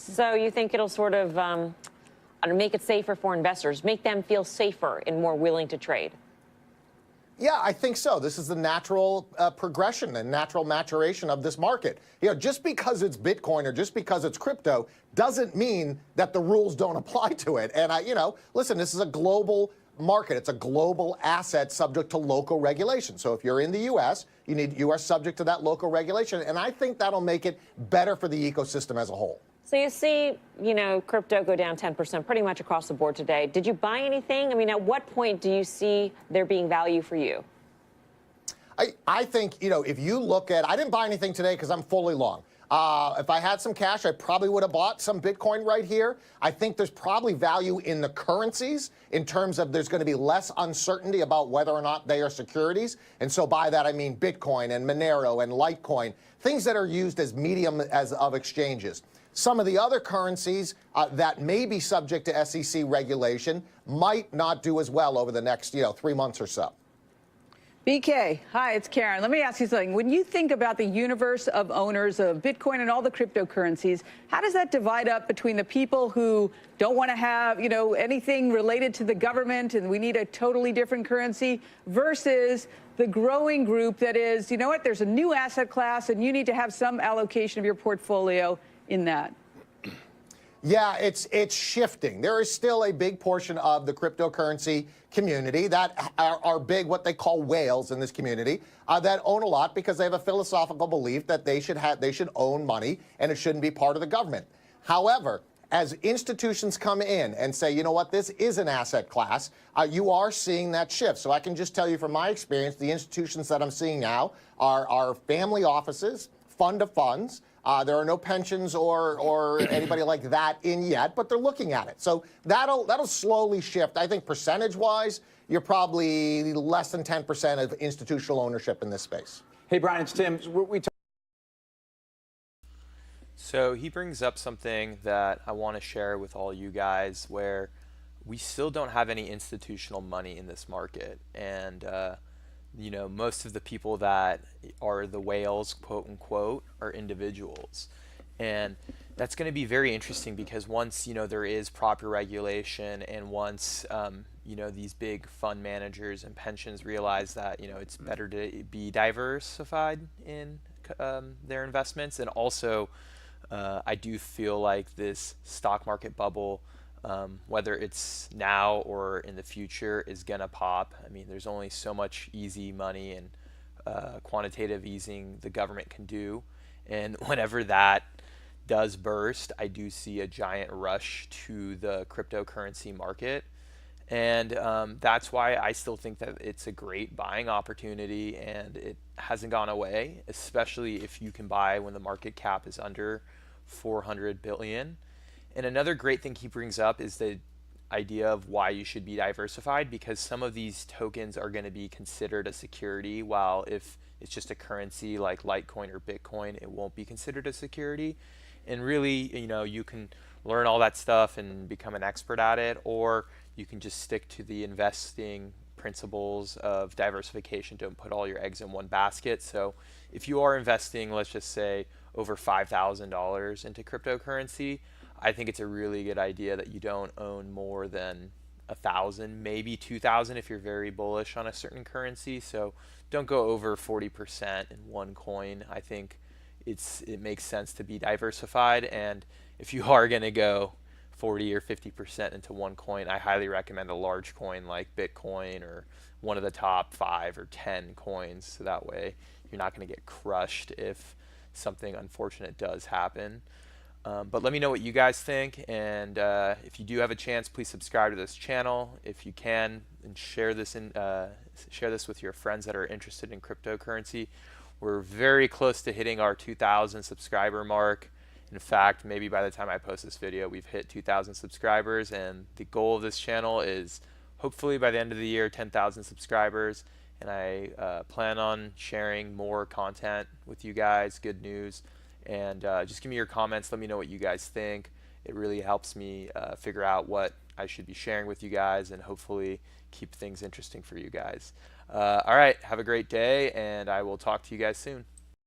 So you think it'll sort of make it safer for investors, make them feel safer and more willing to trade? Yeah, I think so. This is the natural progression and natural maturation of this market. You know, just because it's Bitcoin or just because it's crypto doesn't mean that the rules don't apply to it. And listen, this is a global market. It's a global asset subject to local regulation. So if you're in the U.S., you are subject to that local regulation. And I think that'll make it better for the ecosystem as a whole. So you see, crypto go down 10% pretty much across the board today. Did you buy anything? I mean, at what point do you see there being value for you? I think, if you look at, I didn't buy anything today because I'm fully long. If I had some cash, I probably would have bought some Bitcoin right here. I think there's probably value in the currencies in terms of there's going to be less uncertainty about whether or not they are securities. And so by that, I mean Bitcoin and Monero and Litecoin, things that are used as medium of exchanges. Some of the other currencies that may be subject to SEC regulation might not do as well over the next, 3 months or so. BK, hi, it's Karen. Let me ask you something. When you think about the universe of owners of Bitcoin and all the cryptocurrencies, how does that divide up between the people who don't want to have, anything related to the government and we need a totally different currency versus the growing group that is, there's a new asset class and you need to have some allocation of your portfolio in that? Yeah, it's shifting. There is still a big portion of the cryptocurrency community that are big, what they call whales in this community, that own a lot because they have a philosophical belief that they should own money and it shouldn't be part of the government. However, as institutions come in and say, you know what, this is an asset class, you are seeing that shift. So I can just tell you from my experience, the institutions that I'm seeing now are family offices, fund of funds. There are no pensions or anybody like that in yet, but they're looking at it. So that'll slowly shift. I think percentage-wise, you're probably less than 10% of institutional ownership in this space. Hey, Brian, it's Tim. So he brings up something that I want to share with all you guys, where we still don't have any institutional money in this market. And most of the people that are the whales, quote unquote, are individuals. And that's going to be very interesting because once, there is proper regulation and once, these big fund managers and pensions realize that, it's better to be diversified in their investments. And also, I do feel like this stock market bubble, whether it's now or in the future, is gonna pop. I mean, there's only so much easy money and quantitative easing the government can do, and whenever that does burst, I do see a giant rush to the cryptocurrency market, and that's why I still think that it's a great buying opportunity, and it hasn't gone away, especially if you can buy when the market cap is under 400 billion. And another great thing he brings up is the idea of why you should be diversified, because some of these tokens are going to be considered a security, while if it's just a currency like Litecoin or Bitcoin, it won't be considered a security. And really, you can learn all that stuff and become an expert at it, or you can just stick to the investing principles of diversification. Don't put all your eggs in one basket. So if you are investing, let's just say, over $5,000 into cryptocurrency, I think it's a really good idea that you don't own more than 1,000, maybe 2,000 if you're very bullish on a certain currency. So don't go over 40% in one coin. I think it makes sense to be diversified. And if you are going to go 40 or 50% into one coin, I highly recommend a large coin like Bitcoin or one of the top 5 or 10 coins. So that way you're not going to get crushed if something unfortunate does happen. But let me know what you guys think, and if you do have a chance, please subscribe to this channel if you can, and share this with your friends that are interested in cryptocurrency. We're very close to hitting our 2,000 subscriber mark. In fact, maybe by the time I post this video, we've hit 2,000 subscribers, and the goal of this channel is hopefully by the end of the year 10,000 subscribers. And I plan on sharing more content with you guys, good news. And just give me your comments. Let me know what you guys think. It really helps me figure out what I should be sharing with you guys and hopefully keep things interesting for you guys. All right, have a great day, and I will talk to you guys soon.